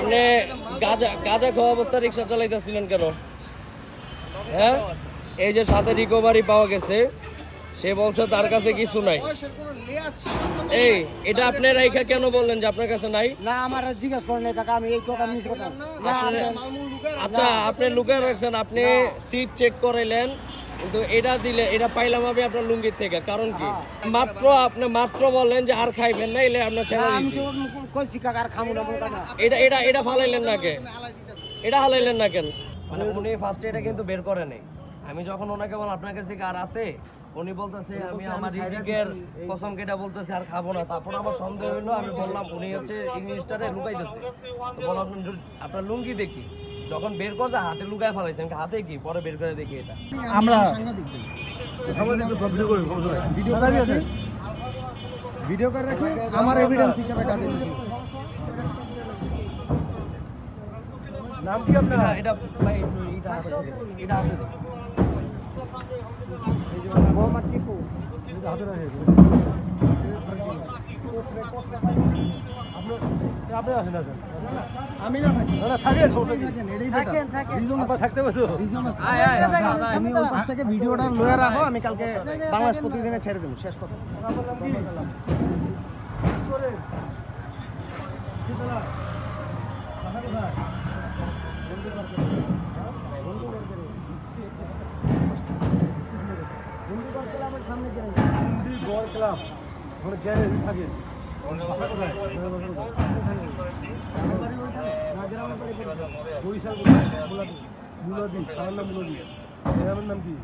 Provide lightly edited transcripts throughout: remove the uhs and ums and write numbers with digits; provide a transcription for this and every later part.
আপনি গাঁজা খাওয়া অবস্থা রিক্সা চালাইতেছিলেন কেন? হ্যাঁ, এই যে সাথে রিকভারি পাওয়া গেছে, সে বলছে তার কাছে কিছু নাই। এই এটা আপনি রাইখা কেন বললেন যে আপনার কাছে নাই? না আমার জিজ্ঞাসা করেন না কাকা, আমি এই কথা মিস কথা না। আচ্ছা আপনি লুকায় রাখছেন, আপনি সিট চেক করাইলেন, কিন্তু এটা দিলে এটা পাইলাম আমি আপনার লুঙ্গির থেকে। কারণ কি? আপনি মাত্র বললেন যে আর খাইবেন না, এলে আপনার ছেড়ে আমি দিছি। তো কইছি কাকা আর খামু না কাকা। এটা ফালাইলেন না কেন? এটা হালাইলেন না কেন? মানে উনি ফার্স্টে এটা কিন্তু বের করে নাই। আমি যখন ওনাকে বললাম আপনার কাছে কার আছে, উনি বলতেছে আমি আমার রিজিকের কসম কেটে বলতেছে আর খাবো না। তারপর আমার সন্দেহ হইলো, আমি বললাম উনি হচ্ছে ইংলিশটারে লুকাইতেছে। তো বললাম আপনার লুঙ্গি দেখি, যখন বের করতে হাতে লুকায় ফেলাইছেন, হাতে কি পরে বের করে দেখি এটা আমরা ভিডিও করে রাখি আমার এভিডেন্স হিসেবে কাজে দিচ্ছি। নাম কি আপনার? এটা ভাই এটা আপনি দেখুন। মোহাম্মদ টিপু আমি না থাকি তুমি ওই পাশ থেকে ভিডিওটা লয়ে রাখো, আমি কালকে বাংলাদেশ প্রতিদিনে ছেড়ে দেবো। শেষ কথা। নাম কি?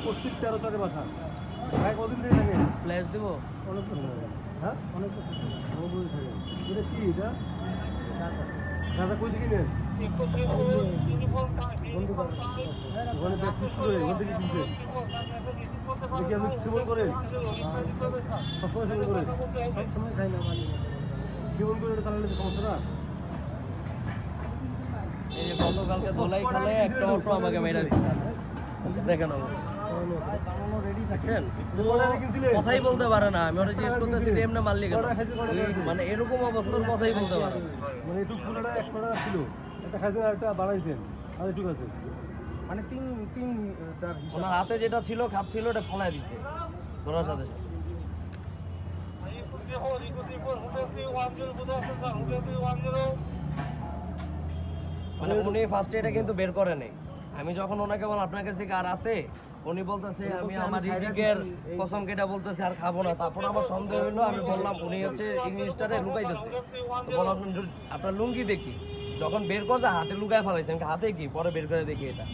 পশ্চিম 13 বাসা। ভাই কদিন থেকে থাকে? ফ্ল্যাশ দিব অনেক বছর। হ্যাঁ অনেক বছর থাকে। এটা কি এটা? দাদা কই থেকে নেন? ওখানে ব্যক্তি করে ওখান থেকে কিনছে। দেখি আপনি সেবন করেন? সবসময় সেবন করেন? সবসময় খাই না, সেবন করে এটা চালালে সমস্যা না? এই যে গতকালকে দোলাই খেলে একটা অটো আমাকে মেরে দিচ্ছে। দেখেন কথাই বলতে পারে না। আমি ওরা জিজ্ঞেস করতেছি এমনি মারলি কেন, মানে এরকম অবস্থার কথাই বলতে পারে না। মানে একটু পুরোটা 100 টাকা ছিল, একটা খাইছেন আর একটা বাড়াইছেন, আর একটু আছে মানে ওনার হাতে যেটা ছিল খাপ ছিল ওটা ফলাই দিছে ধরার সাথে সাথে। মানে উনি ফার্স্টে এটা কিন্তু বের করে নাই। আমি যখন ওনাকে বললাম আপনার কাছে কার আছে, উনি বলতেছে আমি আমার রিজিকের কসম কেটে বলতেছে আর খাবো না। তারপর আমার সন্দেহ হইলো, আমি বললাম উনি হচ্ছে ইংলিশটারে লুকাইতেছে। তো বললাম আপনার লুঙ্গি দেখি, যখন বের করতে হাতে লুকায় ফেলাইছেন, হাতে কি পরে বের করে দেখি এটা